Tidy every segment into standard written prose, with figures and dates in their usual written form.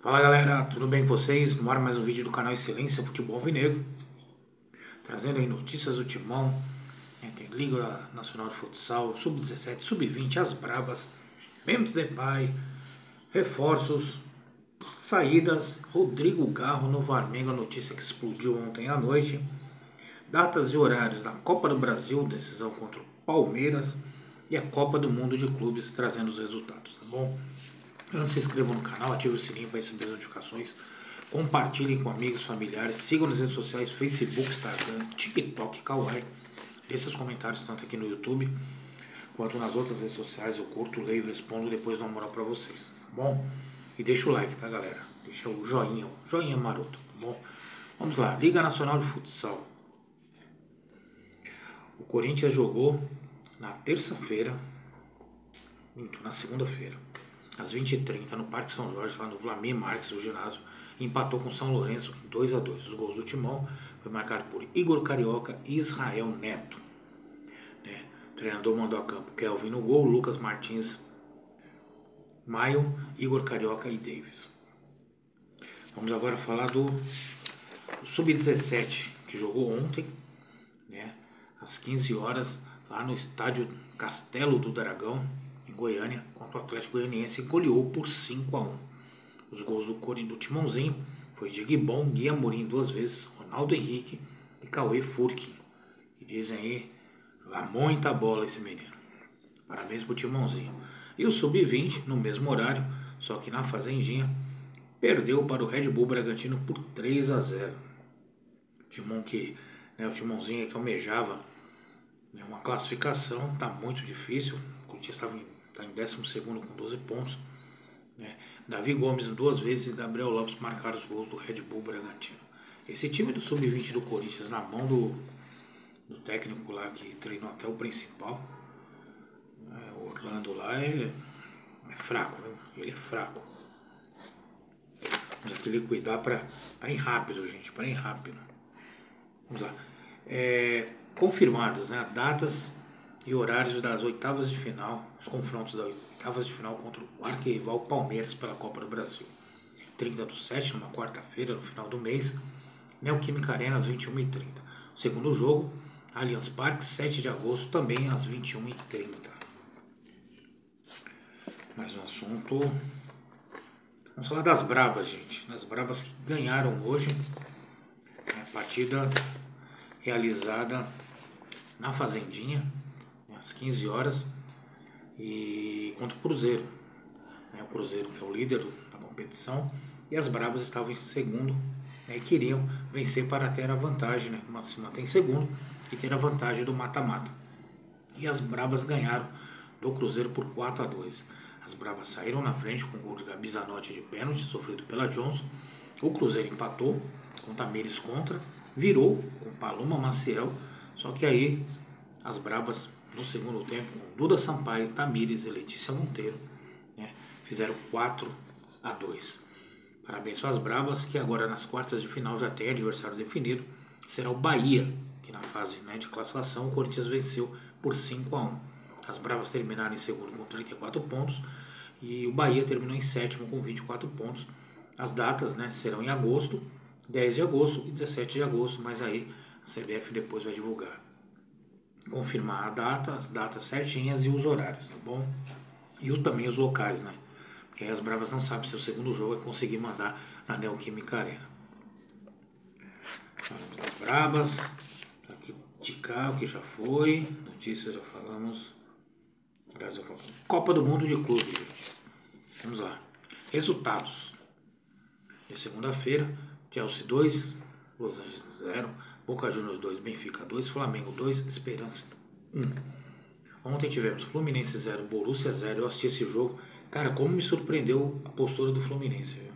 Fala galera, tudo bem com vocês? No ar mais um vídeo do canal Excelência Futebol Alvinegro, trazendo aí notícias do Timão, tem Liga Nacional de Futsal, Sub-17, Sub-20, as Brabas, Memphis Depay, reforços, saídas, Rodrigo Garro no Flamengo, a notícia que explodiu ontem à noite, datas e horários da Copa do Brasil, decisão contra o Palmeiras e a Copa do Mundo de Clubes trazendo os resultados, tá bom? Antes, se inscrevam no canal, ative o sininho para receber as notificações. Compartilhem com amigos, familiares. Sigam nas redes sociais, Facebook, Instagram, TikTok, Kawaii. Deixe seus comentários tanto aqui no YouTube quanto nas outras redes sociais. Eu curto, leio, respondo e depois dou uma moral para vocês. Tá bom? E deixa o like, tá galera? Deixa o joinha maroto, tá bom? Vamos lá, Liga Nacional de Futsal. O Corinthians jogou na terça-feira, na segunda-feira, às 20h30, no Parque São Jorge, lá no Vlamir Marques, o ginásio, empatou com São Lourenço em 2-2. Os gols do Timão foi marcado por Igor Carioca e Israel Neto. O treinador mandou a campo Kelvin no gol, Lucas Martins, Maio, Igor Carioca e Davis. Vamos agora falar do Sub-17, que jogou ontem, às 15 horas, lá no estádio Castelo do Dragão, em Goiânia, contra o Atlético Goianiense, e goleou por 5-1. Os gols do Timãozinho foi de Guibon, Gui Amorim 2 vezes, Ronaldo Henrique e Cauê Furque. E dizem aí, lá muita bola esse menino. Parabéns pro Timãozinho. E o Sub-20, no mesmo horário, só que na Fazendinha, perdeu para o Red Bull Bragantino por 3-0. Timão que, o Timãozinho que almejava uma classificação, está muito difícil. O Corinthians está em 12º com 12 pontos. Davi Gomes 2 vezes e Gabriel Lopes marcaram os gols do Red Bull Bragantino. Esse time do Sub-20 do Corinthians, na mão do técnico lá que treinou até o principal, o Orlando lá, é fraco, viu? Ele é fraco. Vamos ter que cuidar para ir rápido, gente, para ir rápido. Vamos lá. Confirmadas, datas e horários das oitavas de final, os confrontos das oitavas de final contra o arquirrival Palmeiras pela Copa do Brasil. 30/7, numa quarta-feira, no final do mês, Neoquímica Arena às 21h30. O segundo jogo, Allianz Parque, 7 de agosto, também às 21h30. Mais um assunto. Vamos falar das Brabas, gente. Das Brabas que ganharam hoje a partida realizada na Fazendinha, às 15 horas, e contra o Cruzeiro. O Cruzeiro, que é o líder da competição, e as Brabas estavam em segundo, e queriam vencer para ter a vantagem, se manter em segundo e ter a vantagem do mata-mata. E as Brabas ganharam do Cruzeiro por 4-2. As Brabas saíram na frente com o gol de Gabi Zanotti de pênalti, sofrido pela Johnson. O Cruzeiro empatou com Tamires contra, virou com Paloma Maciel, só que aí as Brabas, no segundo tempo, com Duda Sampaio, Tamires e Letícia Monteiro, fizeram 4-2. Parabéns para as Brabas, que agora nas quartas de final já tem adversário definido. Será o Bahia, que na fase de classificação o Corinthians venceu por 5-1. As Brabas terminaram em segundo com 34 pontos e o Bahia terminou em sétimo com 24 pontos. As datas serão em agosto, 10 de agosto e 17 de agosto, mas aí a CBF depois vai divulgar. Confirmar a data, as datas certinhas e os horários, tá bom? E também os locais, Porque aí as Bravas não sabem se o segundo jogo vai conseguir mandar na Neoquímica Arena. Falamos das Bravas, aqui de carro que já foi, notícias já falamos. Copa do Mundo de Clube, gente. Vamos lá. Resultados. De segunda-feira, Chelsea 2, Los Angeles 0, Boca Juniors 2, Benfica 2, Flamengo 2, Esperança 1. Ontem tivemos Fluminense 0, Borussia 0. Eu assisti esse jogo. Cara, como me surpreendeu a postura do Fluminense, viu?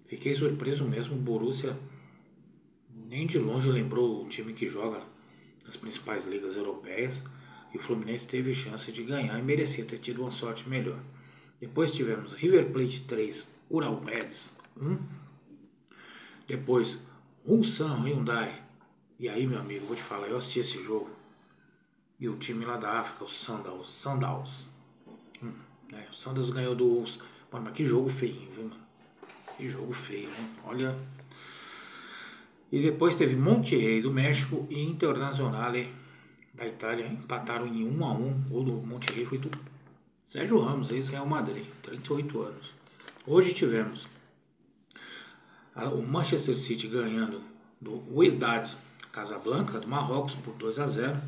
Fiquei surpreso mesmo. O Borussia nem de longe lembrou o time que joga nas principais ligas europeias. E o Fluminense teve chance de ganhar e merecia ter tido uma sorte melhor. Depois tivemos River Plate 3, Ural Reds 1. Depois, Ulsan Hyundai. E aí, meu amigo, vou te falar, eu assisti esse jogo. E o time lá da África, o Sundowns. O Sundowns ganhou do Ulsan. Mano, mas que jogo feio, viu, mano? Que jogo feio, né? Olha. E depois teve Monterrey do México e Internazionale da Itália. Empataram em 1-1. O do Monterrey foi do Sérgio Ramos, ex-Real Madrid, 38 anos. Hoje tivemos o Manchester City ganhando do Wydad Casablanca, do Marrocos, por 2-0.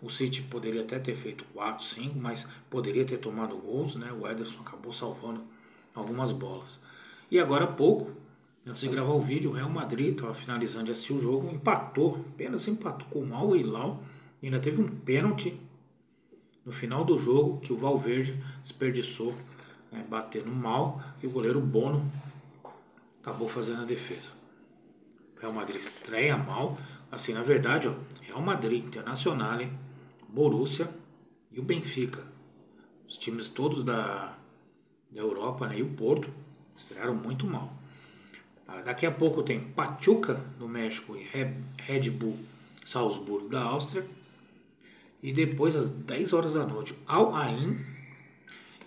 O City poderia até ter feito 4, 5, mas poderia ter tomado gols, né? O Ederson acabou salvando algumas bolas. E agora há pouco, antes de gravar o vídeo, o Real Madrid estava finalizando de assistir o jogo, empatou, apenas empatou com o Al Hilal, e ainda teve um pênalti no final do jogo que o Valverde desperdiçou, né, batendo mal, e o goleiro Bono acabou fazendo a defesa. O Real Madrid estreia mal, assim, na verdade, ó, Real Madrid, Internacional, Borussia e o Benfica, os times todos da Europa, né, e o Porto estrearam muito mal. Daqui a pouco tem Pachuca do México e Red Bull Salzburgo da Áustria. E depois, às 10 horas da noite, Al Ain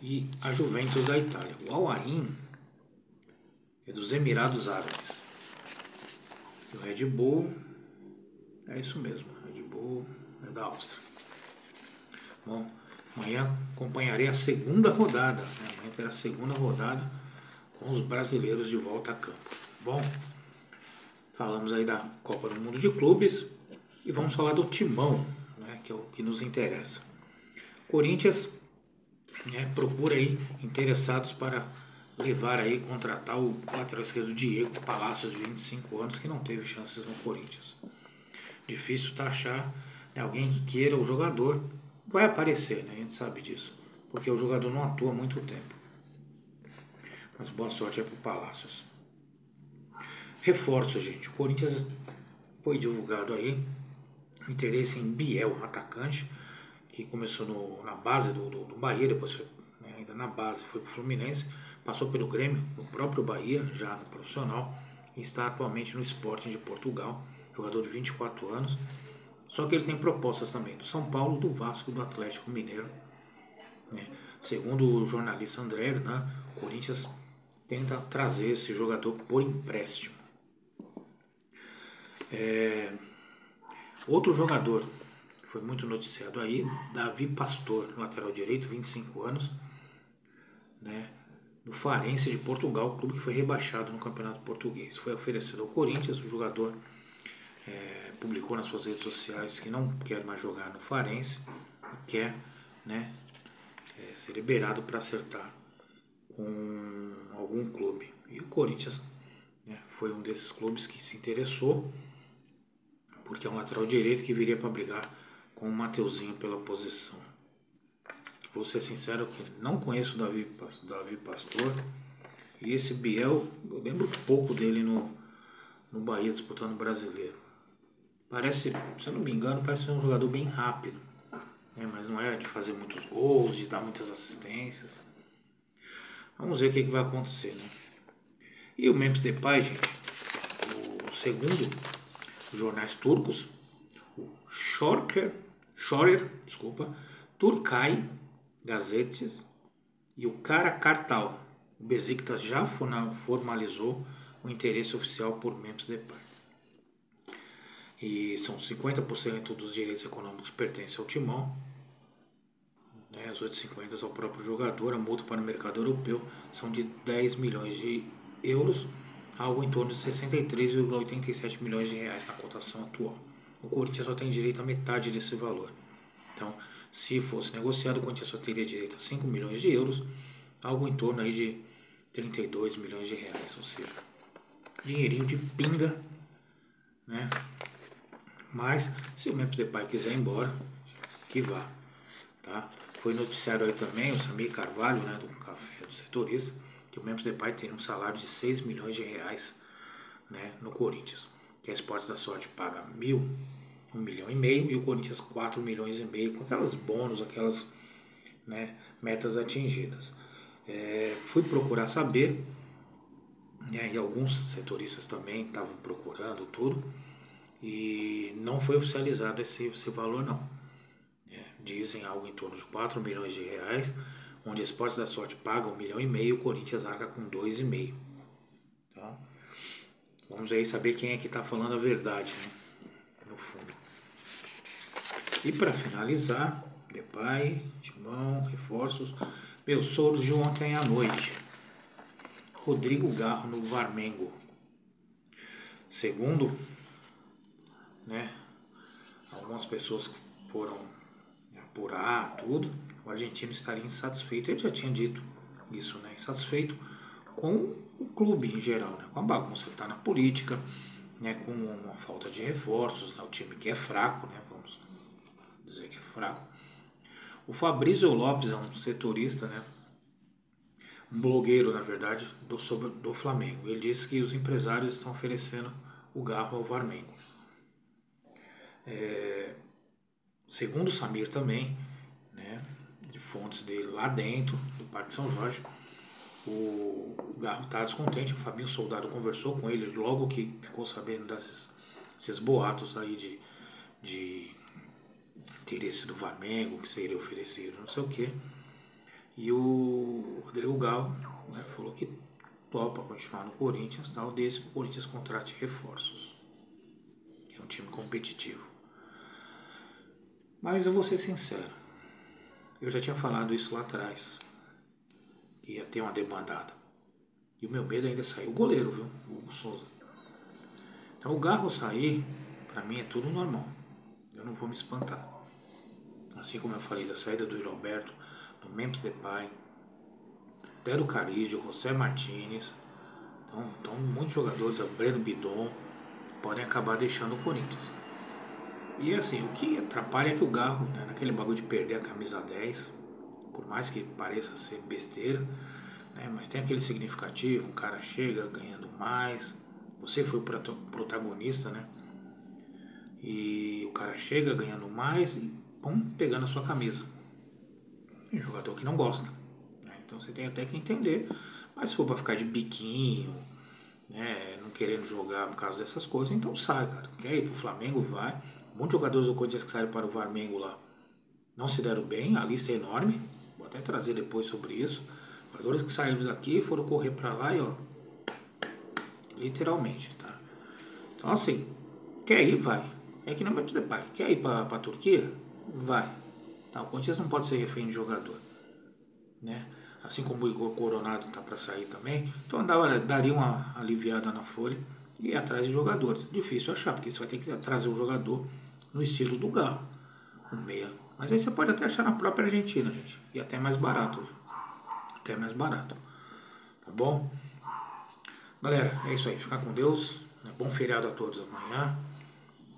e a Juventus da Itália. O Al Ain é dos Emirados Árabes. E o Red Bull é isso mesmo. Red Bull é da Áustria. Bom, amanhã acompanharei a segunda rodada. Né? Amanhã terá a segunda rodada com os brasileiros de volta a campo. Bom, falamos aí da Copa do Mundo de Clubes e vamos falar do Timão, né, que é o que nos interessa. Corinthians, né, procura aí interessados para levar aí, contratar o lateral esquerdo Diego Palacios, de 25 anos, que não teve chances no Corinthians. Difícil achar, né, alguém que queira o jogador. Vai aparecer, né, a gente sabe disso, porque o jogador não atua há muito tempo. Mas boa sorte aí pro Palacios. Reforço, gente. O Corinthians foi divulgado aí o interesse em Biel, atacante, que começou na base do Bahia, depois foi, né, ainda na base foi pro Fluminense, passou pelo Grêmio, no próprio Bahia, já no profissional, e está atualmente no Sporting de Portugal, jogador de 24 anos. Só que ele tem propostas também do São Paulo, do Vasco e do Atlético Mineiro. Né? Segundo o jornalista André Hernan, o Corinthians tenta trazer esse jogador por empréstimo. Outro jogador que foi muito noticiado aí, Davi Pastor, lateral direito, 25 anos, né, do Farense de Portugal, clube que foi rebaixado no Campeonato Português. Foi oferecido ao Corinthians, o jogador publicou nas suas redes sociais que não quer mais jogar no Farense e quer, né, ser liberado para acertar com algum clube. E o Corinthians, né, foi um desses clubes que se interessou, porque é um lateral direito que viria para brigar com o Mateuzinho pela posição. Vou ser sincero que não conheço o Davi Pastor, e esse Biel, eu lembro pouco dele no Bahia disputando o Brasileiro. Parece, se eu não me engano, parece ser um jogador bem rápido, né, mas não é de fazer muitos gols, de dar muitas assistências. Vamos ver o que vai acontecer, né? E o Memphis Depay, gente, segundo os jornais turcos, o Shorer, Turkay Gazetes e o Karakartal, o Besiktas já formalizou o interesse oficial por Memphis Depay. E são 50% dos direitos econômicos que pertencem ao Timão, né, os outros 50% ao próprio jogador. A multa para o mercado europeu são de 10 milhões de euros, algo em torno de 63,87 milhões de reais na cotação atual. O Corinthians só tem direito a metade desse valor. Então, se fosse negociado, o Corinthians só teria direito a 5 milhões de euros, algo em torno aí de 32 milhões de reais, ou seja, dinheirinho de pinga, né? Mas, se o Memphis Depay quiser ir embora, que vá, tá? Foi noticiado aí também o Samir Carvalho, né, do Café do Setorista, que o Memphis Depay tem um salário de 6 milhões de reais, né, no Corinthians. Que a Esportes da Sorte paga 1,5 milhão e o Corinthians 4,5 milhões, com aquelas bônus, aquelas, né, metas atingidas. Fui procurar saber, né, e alguns setoristas também estavam procurando tudo, e não foi oficializado esse valor não. Dizem algo em torno de 4 milhões de reais, onde a Esportes da Sorte paga 1,5 milhão e o Corinthians arca com 2,5. Vamos aí saber quem é que tá falando a verdade, né? No fundo. E para finalizar, Depay, Timão, reforços. Meu, Souros de ontem à noite. Rodrigo Garro no Varmengo. Segundo, né? Algumas pessoas foram apurar tudo. O argentino estaria insatisfeito. Ele já tinha dito isso, né? Insatisfeito com o clube em geral, né? Com a bagunça que está na política, né? Com uma falta de reforços, né? O time que é fraco, né? Vamos dizer que é fraco. O Fabrício Lopes é um setorista, né? Um blogueiro, na verdade, do Flamengo. Ele disse que os empresários estão oferecendo o Garro ao Varmengo. Segundo o Samir também, né? De fontes dele lá dentro do Parque São Jorge, o Garro está descontente. O Fabinho Soldado conversou com ele logo que ficou sabendo desses boatos aí de interesse do Flamengo, que seria oferecido, não sei o que. E o Rodrigo Garro, né, falou que topa continuar no Corinthians, tal, desde que o Corinthians contrate reforços, que é um time competitivo. Mas eu vou ser sincero, eu já tinha falado isso lá atrás, que ia ter uma demandada. E o meu medo ainda é sair o goleiro, viu? O Souza. Então o Garro sair, pra mim é tudo normal. Eu não vou me espantar. Assim como eu falei da saída do Roberto, do Memphis Depay, até do Carídio, José Martínez. Então muitos jogadores, o Breno Bidon, podem acabar deixando o Corinthians. E assim, o que atrapalha é que o Garro, né, naquele bagulho de perder a camisa 10, por mais que pareça ser besteira, né, mas tem aquele significativo, um cara chega ganhando mais, você foi o protagonista, né? E o cara chega ganhando mais e pegando a sua camisa. Tem jogador que não gosta, né? Então você tem até que entender. Mas se for pra ficar de biquinho, né, não querendo jogar por causa dessas coisas, então sai, cara. Quer ir pro Flamengo, vai. Muitos jogadores do Corinthians que saíram para o Varmengo lá não se deram bem, a lista é enorme. Vou até trazer depois sobre isso. Jogadores que saíram daqui foram correr para lá e ó, literalmente, tá? Então assim, quer ir, vai. É que não vai ter pai. Quer ir para a Turquia? Vai. Tá? O Corinthians não pode ser refém de jogador, né? Assim como o Igor Coronado tá para sair também. Então daria uma aliviada na folha e ir atrás de jogadores. Difícil achar, porque você vai ter que trazer um jogador no estilo do Garro, um meia. Mas aí você pode até achar na própria Argentina, gente. E até mais barato. Até mais barato. Tá bom? Galera, é isso aí. Ficar com Deus. Bom feriado a todos amanhã.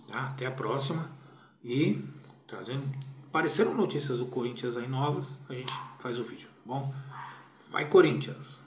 Tá? Até a próxima. E trazendo. Apareceram notícias do Corinthians aí novas. A gente faz o vídeo. Tá bom? Vai, Corinthians!